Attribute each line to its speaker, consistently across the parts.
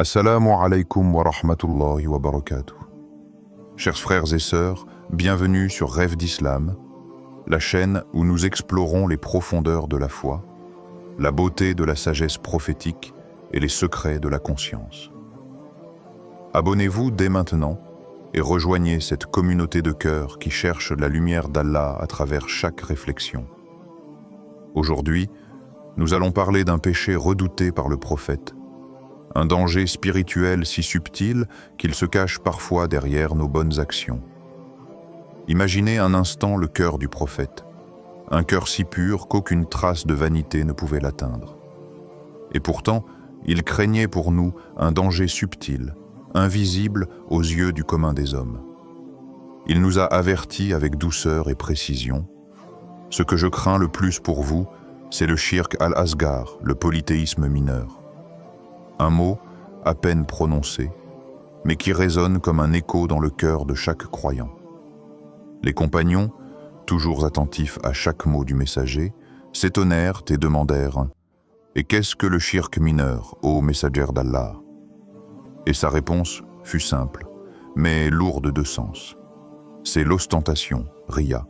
Speaker 1: Assalamu alaikum wa rahmatullahi wa barakatuh. Chers frères et sœurs, bienvenue sur Rêve d'Islam, la chaîne où nous explorons les profondeurs de la foi, la beauté de la sagesse prophétique et les secrets de la conscience. Abonnez-vous dès maintenant et rejoignez cette communauté de cœur qui cherche la lumière d'Allah à travers chaque réflexion. Aujourd'hui, nous allons parler d'un péché redouté par le prophète, un danger spirituel si subtil qu'il se cache parfois derrière nos bonnes actions. Imaginez un instant le cœur du prophète, un cœur si pur qu'aucune trace de vanité ne pouvait l'atteindre. Et pourtant, il craignait pour nous un danger subtil, invisible aux yeux du commun des hommes. Il nous a avertis avec douceur et précision. Ce que je crains le plus pour vous, c'est le shirk al-asghar, le polythéisme mineur. Un mot à peine prononcé, mais qui résonne comme un écho dans le cœur de chaque croyant. Les compagnons, toujours attentifs à chaque mot du messager, s'étonnèrent et demandèrent « Et qu'est-ce que le shirk mineur, ô messager d'Allah ?» Et sa réponse fut simple, mais lourde de sens. C'est l'ostentation, riya,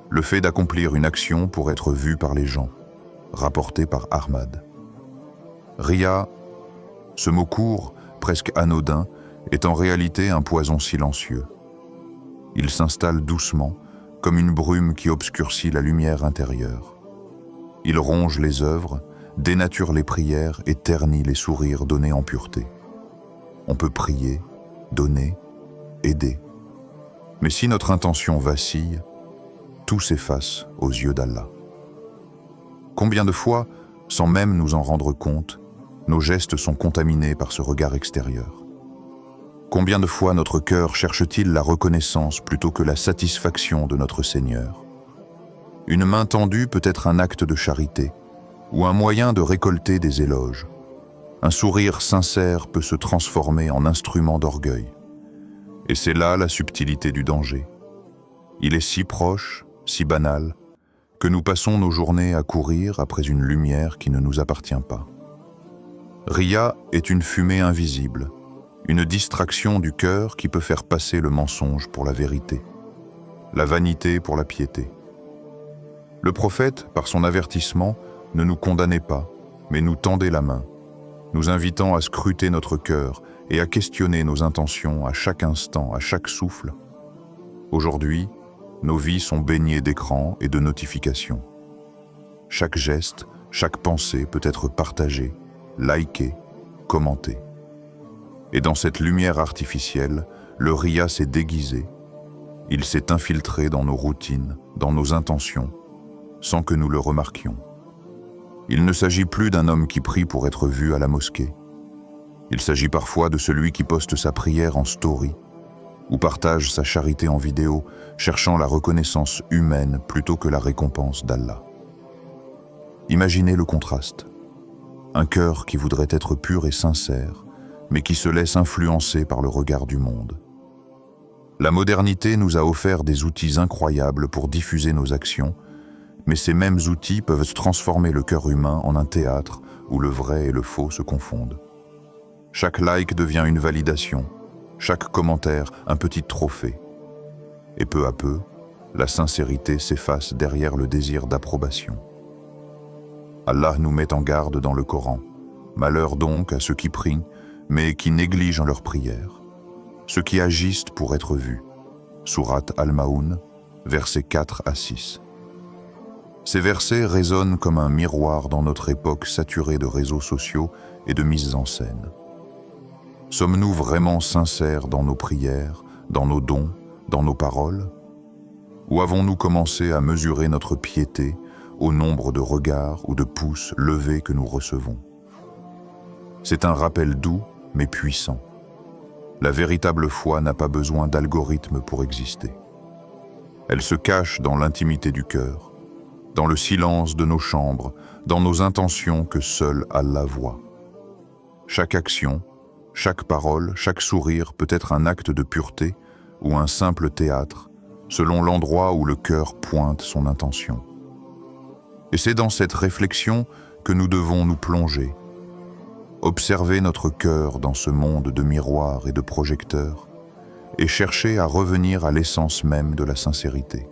Speaker 1: le fait d'accomplir une action pour être vu par les gens, rapporté par Ahmad. Riya, ce mot court, presque anodin, est en réalité un poison silencieux. Il s'installe doucement, comme une brume qui obscurcit la lumière intérieure. Il ronge les œuvres, dénature les prières et ternit les sourires donnés en pureté. On peut prier, donner, aider. Mais si notre intention vacille, tout s'efface aux yeux d'Allah. Combien de fois, sans même nous en rendre compte, nos gestes sont contaminés par ce regard extérieur? Combien de fois notre cœur cherche-t-il la reconnaissance plutôt que la satisfaction de notre Seigneur? Une main tendue peut être un acte de charité ou un moyen de récolter des éloges. Un sourire sincère peut se transformer en instrument d'orgueil. Et c'est là la subtilité du danger. Il est si proche, si banal, que nous passons nos journées à courir après une lumière qui ne nous appartient pas. Riya est une fumée invisible, une distraction du cœur qui peut faire passer le mensonge pour la vérité, la vanité pour la piété. Le prophète, par son avertissement, ne nous condamnait pas, mais nous tendait la main, nous invitant à scruter notre cœur et à questionner nos intentions à chaque instant, à chaque souffle. Aujourd'hui, nos vies sont baignées d'écrans et de notifications. Chaque geste, chaque pensée peut être partagée, likée, commentée. Et dans cette lumière artificielle, le riya s'est déguisé. Il s'est infiltré dans nos routines, dans nos intentions, sans que nous le remarquions. Il ne s'agit plus d'un homme qui prie pour être vu à la mosquée. Il s'agit parfois de celui qui poste sa prière en story ou partage sa charité en vidéo, cherchant la reconnaissance humaine plutôt que la récompense d'Allah. Imaginez le contraste. Un cœur qui voudrait être pur et sincère, mais qui se laisse influencer par le regard du monde. La modernité nous a offert des outils incroyables pour diffuser nos actions, mais ces mêmes outils peuvent transformer le cœur humain en un théâtre où le vrai et le faux se confondent. Chaque like devient une validation, chaque commentaire un petit trophée. Et peu à peu, la sincérité s'efface derrière le désir d'approbation. Allah nous met en garde dans le Coran. Malheur donc à ceux qui prient, mais qui négligent leurs prières. Ceux qui agissent pour être vus. Sourate Al-Ma'un, versets 4 à 6. Ces versets résonnent comme un miroir dans notre époque saturée de réseaux sociaux et de mises en scène. Sommes-nous vraiment sincères dans nos prières, dans nos dons, dans nos paroles? Ou avons-nous commencé à mesurer notre piété au nombre de regards ou de pouces levés que nous recevons? C'est un rappel doux, mais puissant. La véritable foi n'a pas besoin d'algorithme pour exister. Elle se cache dans l'intimité du cœur, dans le silence de nos chambres, dans nos intentions que seul Allah voit. Chaque action, chaque parole, chaque sourire peut être un acte de pureté ou un simple théâtre, selon l'endroit où le cœur pointe son intention. Et c'est dans cette réflexion que nous devons nous plonger. observez notre cœur dans ce monde de miroirs et de projecteurs et cherchez à revenir à l'essence même de la sincérité.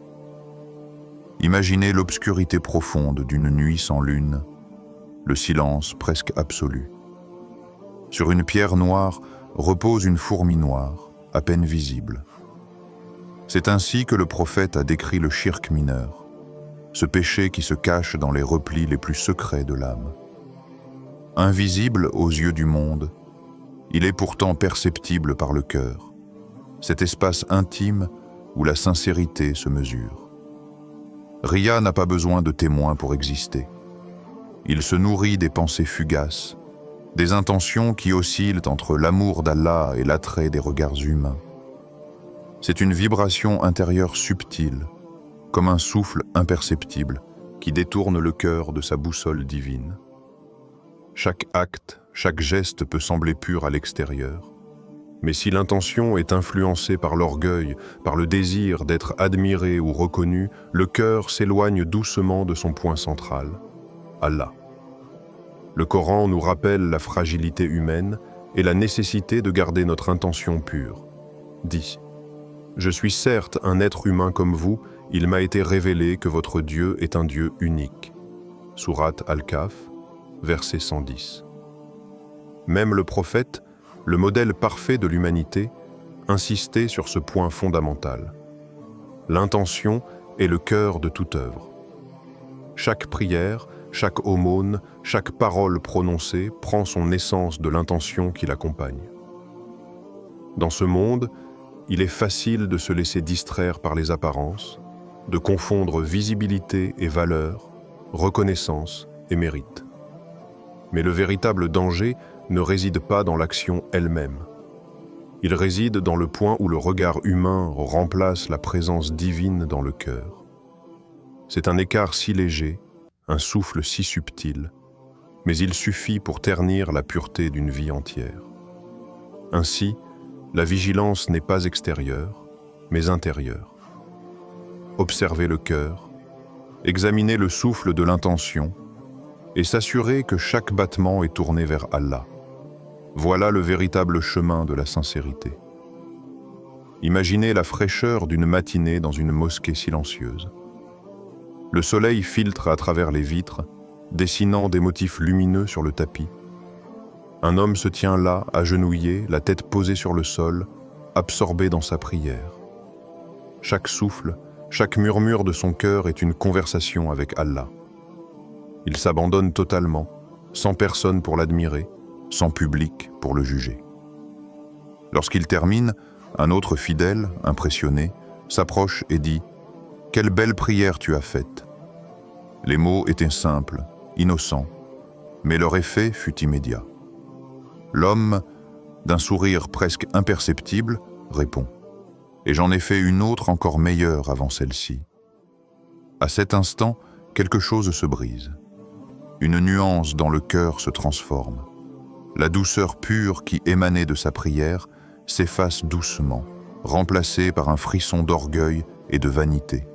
Speaker 1: Imaginez l'obscurité profonde d'une nuit sans lune, le silence presque absolu. Sur une pierre noire repose une fourmi noire, à peine visible. C'est ainsi que le prophète a décrit le shirk mineur, ce péché qui se cache dans les replis les plus secrets de l'âme. Invisible aux yeux du monde, il est pourtant perceptible par le cœur, cet espace intime où la sincérité se mesure. Riya n'a pas besoin de témoins pour exister. Il se nourrit des pensées fugaces, des intentions qui oscillent entre l'amour d'Allah et l'attrait des regards humains. C'est une vibration intérieure subtile, comme un souffle imperceptible qui détourne le cœur de sa boussole divine. Chaque acte, chaque geste peut sembler pur à l'extérieur, mais si l'intention est influencée par l'orgueil, par le désir d'être admiré ou reconnu, le cœur s'éloigne doucement de son point central, Allah. Le Coran nous rappelle la fragilité humaine et la nécessité de garder notre intention pure. Dit : Je suis certes un être humain comme vous, il m'a été révélé que votre Dieu est un Dieu unique. Sourate Al-Kahf, verset 110. Même le prophète, le modèle parfait de l'humanité, insistait sur ce point fondamental. L'intention est le cœur de toute œuvre. Chaque prière, chaque aumône, chaque parole prononcée prend son essence de l'intention qui l'accompagne. Dans ce monde, il est facile de se laisser distraire par les apparences, de confondre visibilité et valeur, reconnaissance et mérite. Mais le véritable danger ne réside pas dans l'action elle-même. Il réside dans le point où le regard humain remplace la présence divine dans le cœur. C'est un écart si léger, un souffle si subtil, mais il suffit pour ternir la pureté d'une vie entière. Ainsi, la vigilance n'est pas extérieure, mais intérieure. Observer le cœur, examiner le souffle de l'intention et s'assurer que chaque battement est tourné vers Allah. Voilà le véritable chemin de la sincérité. Imaginez la fraîcheur d'une matinée dans une mosquée silencieuse. Le soleil filtre à travers les vitres, dessinant des motifs lumineux sur le tapis. Un homme se tient là, agenouillé, la tête posée sur le sol, absorbé dans sa prière. Chaque souffle, chaque murmure de son cœur est une conversation avec Allah. Il s'abandonne totalement, sans personne pour l'admirer, sans public pour le juger. Lorsqu'il termine, un autre fidèle, impressionné, s'approche et dit « Quelle belle prière tu as faite !» Les mots étaient simples, innocents, mais leur effet fut immédiat. L'homme, d'un sourire presque imperceptible, répond « Et j'en ai fait une autre encore meilleure avant celle-ci. » À cet instant, quelque chose se brise. Une nuance dans le cœur se transforme. La douceur pure qui émanait de sa prière s'efface doucement, remplacée par un frisson d'orgueil et de vanité.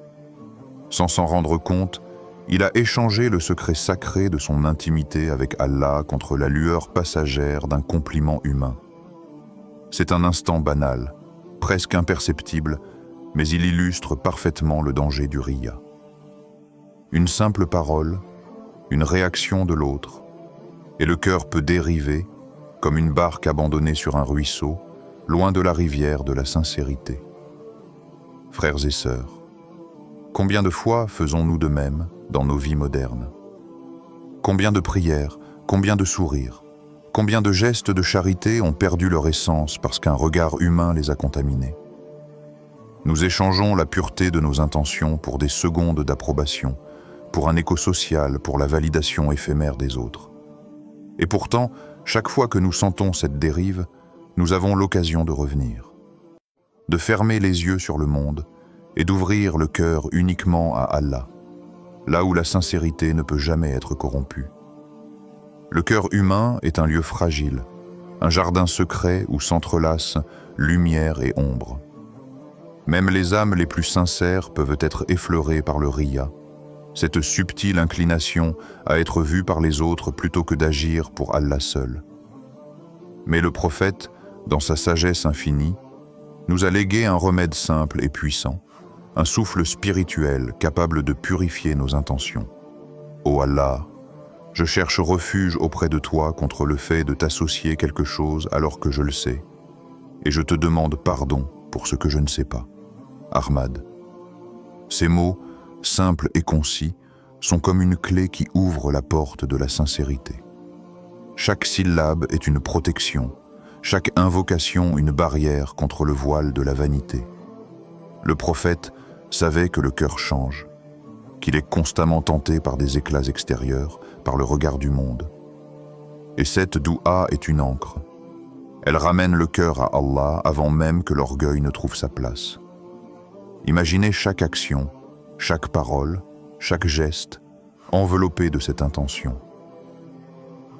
Speaker 1: Sans s'en rendre compte, il a échangé le secret sacré de son intimité avec Allah contre la lueur passagère d'un compliment humain. C'est un instant banal, presque imperceptible, mais il illustre parfaitement le danger du riya. Une simple parole, une réaction de l'autre, et le cœur peut dériver, comme une barque abandonnée sur un ruisseau, loin de la rivière de la sincérité. Frères et sœurs, combien de fois faisons-nous de même dans nos vies modernes? Combien de prières, combien de sourires, combien de gestes de charité ont perdu leur essence parce qu'un regard humain les a contaminés? Nous échangeons la pureté de nos intentions pour des secondes d'approbation, pour un écho social, pour la validation éphémère des autres. Et pourtant, chaque fois que nous sentons cette dérive, nous avons l'occasion de revenir, de fermer les yeux sur le monde et d'ouvrir le cœur uniquement à Allah, là où la sincérité ne peut jamais être corrompue. Le cœur humain est un lieu fragile, un jardin secret où s'entrelacent lumière et ombre. Même les âmes les plus sincères peuvent être effleurées par le riya, cette subtile inclination à être vue par les autres plutôt que d'agir pour Allah seul. Mais le prophète, dans sa sagesse infinie, nous a légué un remède simple et puissant, un souffle spirituel capable de purifier nos intentions. Ô Allah, je cherche refuge auprès de toi contre le fait de t'associer quelque chose alors que je le sais, et je te demande pardon pour ce que je ne sais pas. Ahmad. Ces mots, simples et concis, sont comme une clé qui ouvre la porte de la sincérité. Chaque syllabe est une protection, chaque invocation une barrière contre le voile de la vanité. Le prophète savait que le cœur change, qu'il est constamment tenté par des éclats extérieurs, par le regard du monde. Et cette doua est une ancre. Elle ramène le cœur à Allah avant même que l'orgueil ne trouve sa place. Imaginez chaque action, chaque parole, chaque geste, enveloppé de cette intention.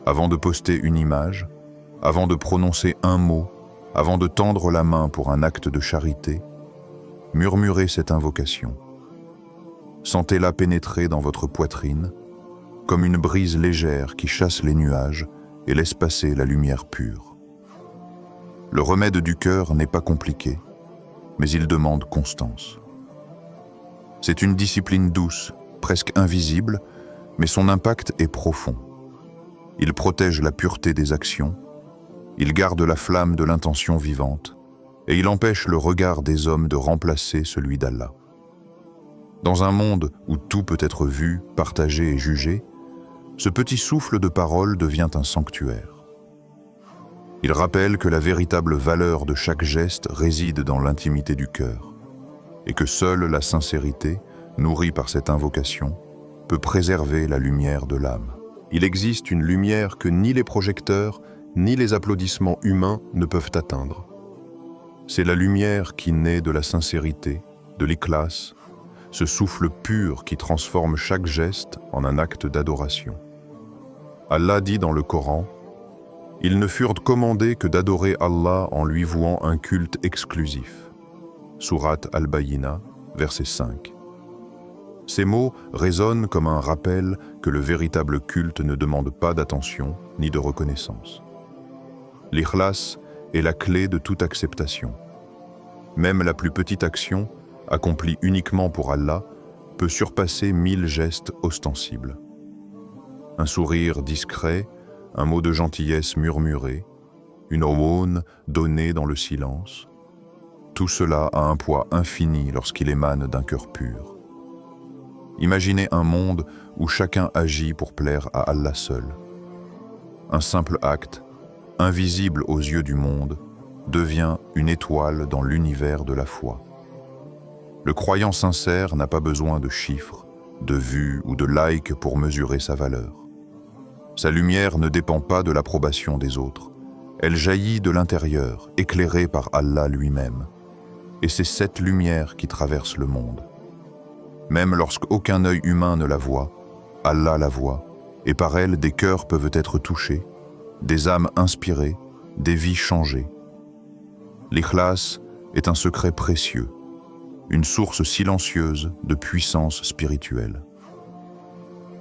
Speaker 1: Avant de poster une image, avant de prononcer un mot, avant de tendre la main pour un acte de charité, murmurez cette invocation. Sentez-la pénétrer dans votre poitrine, comme une brise légère qui chasse les nuages et laisse passer la lumière pure. Le remède du cœur n'est pas compliqué, mais il demande constance. C'est une discipline douce, presque invisible, mais son impact est profond. Il protège la pureté des actions, il garde la flamme de l'intention vivante, et il empêche le regard des hommes de remplacer celui d'Allah. Dans un monde où tout peut être vu, partagé et jugé, ce petit souffle de parole devient un sanctuaire. Il rappelle que la véritable valeur de chaque geste réside dans l'intimité du cœur, et que seule la sincérité, nourrie par cette invocation, peut préserver la lumière de l'âme. Il existe une lumière que ni les projecteurs, ni les applaudissements humains ne peuvent atteindre. C'est la lumière qui naît de la sincérité, de l'ikhlas, ce souffle pur qui transforme chaque geste en un acte d'adoration. Allah dit dans le Coran, « Ils ne furent commandés que d'adorer Allah en lui vouant un culte exclusif. » Sourate Al-Bayyina, verset 5. Ces mots résonnent comme un rappel que le véritable culte ne demande pas d'attention ni de reconnaissance. L'ikhlas est la clé de toute acceptation. Même la plus petite action, accomplie uniquement pour Allah, peut surpasser 1000 gestes ostensibles. Un sourire discret, un mot de gentillesse murmuré, une aumône donnée dans le silence, tout cela a un poids infini lorsqu'il émane d'un cœur pur. Imaginez un monde où chacun agit pour plaire à Allah seul. Un simple acte, invisible aux yeux du monde, devient une étoile dans l'univers de la foi. Le croyant sincère n'a pas besoin de chiffres, de vues ou de likes pour mesurer sa valeur. Sa lumière ne dépend pas de l'approbation des autres. Elle jaillit de l'intérieur, éclairée par Allah lui-même. Et c'est cette lumière qui traverse le monde. Même lorsqu'aucun œil humain ne la voit, Allah la voit, et par elle des cœurs peuvent être touchés, des âmes inspirées, des vies changées. L'ikhlas est un secret précieux, une source silencieuse de puissance spirituelle.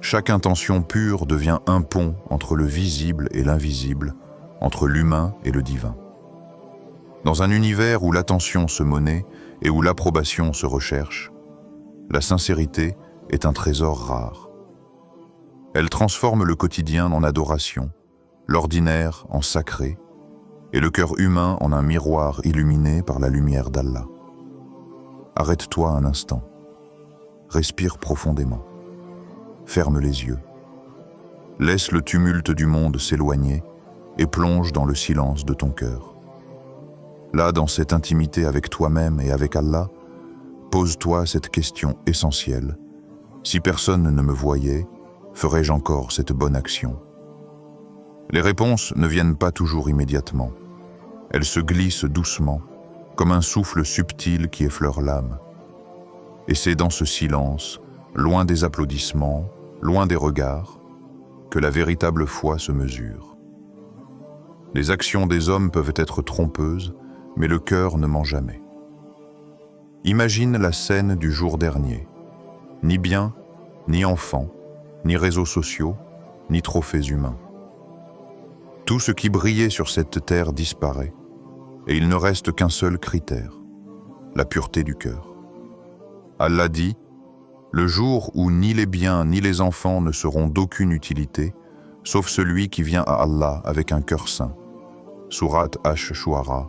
Speaker 1: Chaque intention pure devient un pont entre le visible et l'invisible, entre l'humain et le divin. Dans un univers où l'attention se monnaie et où l'approbation se recherche, la sincérité est un trésor rare. Elle transforme le quotidien en adoration, l'ordinaire en sacré, et le cœur humain en un miroir illuminé par la lumière d'Allah. Arrête-toi un instant. Respire profondément. Ferme les yeux. Laisse le tumulte du monde s'éloigner et plonge dans le silence de ton cœur. Là, dans cette intimité avec toi-même et avec Allah, pose-toi cette question essentielle. Si personne ne me voyait, ferais-je encore cette bonne action? Les réponses ne viennent pas toujours immédiatement. Elles se glissent doucement, comme un souffle subtil qui effleure l'âme. Et c'est dans ce silence, loin des applaudissements, loin des regards, que la véritable foi se mesure. Les actions des hommes peuvent être trompeuses, mais le cœur ne ment jamais. Imagine la scène du jour dernier. Ni biens, ni enfants, ni réseaux sociaux, ni trophées humains. Tout ce qui brillait sur cette terre disparaît, et il ne reste qu'un seul critère, la pureté du cœur. Allah dit, « Le jour où ni les biens ni les enfants ne seront d'aucune utilité, sauf celui qui vient à Allah avec un cœur saint. » Sourate Ash-Shu'ara,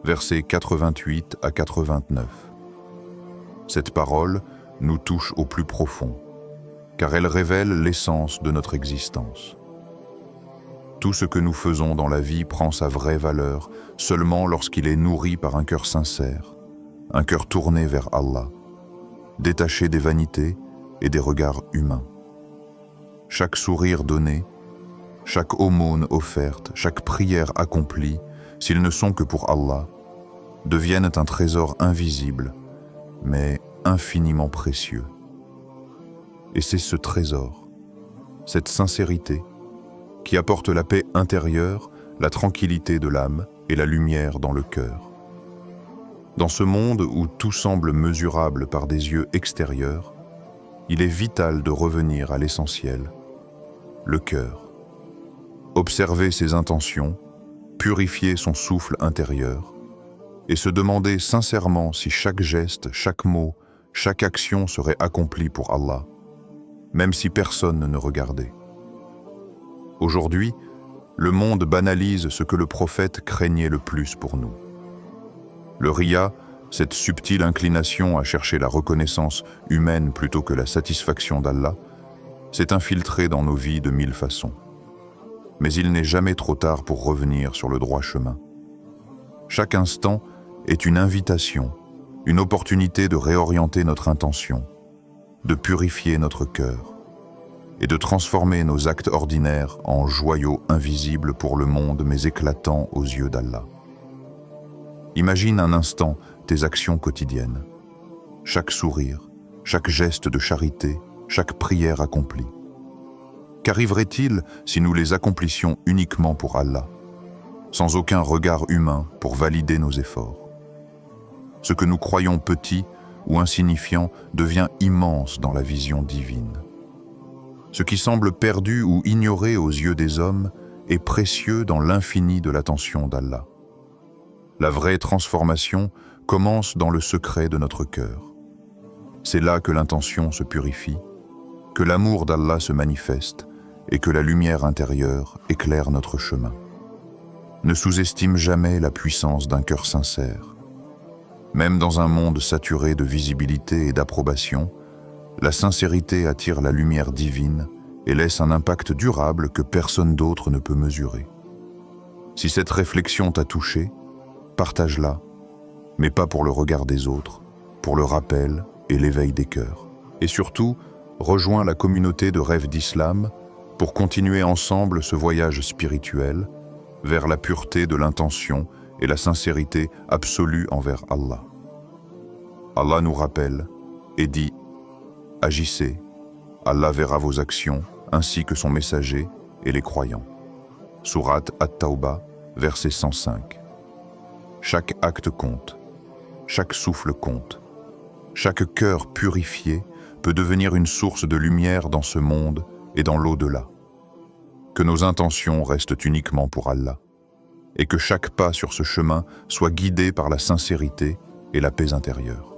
Speaker 1: versets 88 à 89. Cette parole nous touche au plus profond, car elle révèle l'essence de notre existence. Tout ce que nous faisons dans la vie prend sa vraie valeur seulement lorsqu'il est nourri par un cœur sincère, un cœur tourné vers Allah, détaché des vanités et des regards humains. Chaque sourire donné, chaque aumône offerte, chaque prière accomplie, s'ils ne sont que pour Allah, deviennent un trésor invisible, mais infiniment précieux. Et c'est ce trésor, cette sincérité, qui apporte la paix intérieure, la tranquillité de l'âme et la lumière dans le cœur. Dans ce monde où tout semble mesurable par des yeux extérieurs, il est vital de revenir à l'essentiel, le cœur. Observer ses intentions, purifier son souffle intérieur et se demander sincèrement si chaque geste, chaque mot, chaque action serait accomplie pour Allah, même si personne ne regardait. Aujourd'hui, le monde banalise ce que le prophète craignait le plus pour nous. Le riya, cette subtile inclination à chercher la reconnaissance humaine plutôt que la satisfaction d'Allah, s'est infiltré dans nos vies de mille façons. Mais il n'est jamais trop tard pour revenir sur le droit chemin. Chaque instant est une invitation, une opportunité de réorienter notre intention, de purifier notre cœur et de transformer nos actes ordinaires en joyaux invisibles pour le monde mais éclatants aux yeux d'Allah. Imagine un instant tes actions quotidiennes, chaque sourire, chaque geste de charité, chaque prière accomplie. Qu'arriverait-il si nous les accomplissions uniquement pour Allah, sans aucun regard humain pour valider nos efforts? Ce que nous croyons petit ou insignifiant devient immense dans la vision divine. Ce qui semble perdu ou ignoré aux yeux des hommes est précieux dans l'infini de l'attention d'Allah. La vraie transformation commence dans le secret de notre cœur. C'est là que l'intention se purifie, que l'amour d'Allah se manifeste et que la lumière intérieure éclaire notre chemin. Ne sous-estime jamais la puissance d'un cœur sincère. Même dans un monde saturé de visibilité et d'approbation, la sincérité attire la lumière divine et laisse un impact durable que personne d'autre ne peut mesurer. Si cette réflexion t'a touché, partage-la, mais pas pour le regard des autres, pour le rappel et l'éveil des cœurs. Et surtout, rejoins la communauté de Rêves d'Islam pour continuer ensemble ce voyage spirituel vers la pureté de l'intention et la sincérité absolue envers Allah. Allah nous rappelle et dit « Agissez, Allah verra vos actions ainsi que son messager et les croyants. » Sourate At-Tawbah, verset 105. Chaque acte compte, chaque souffle compte, chaque cœur purifié peut devenir une source de lumière dans ce monde et dans l'au-delà. Que nos intentions restent uniquement pour Allah et que chaque pas sur ce chemin soit guidé par la sincérité et la paix intérieure.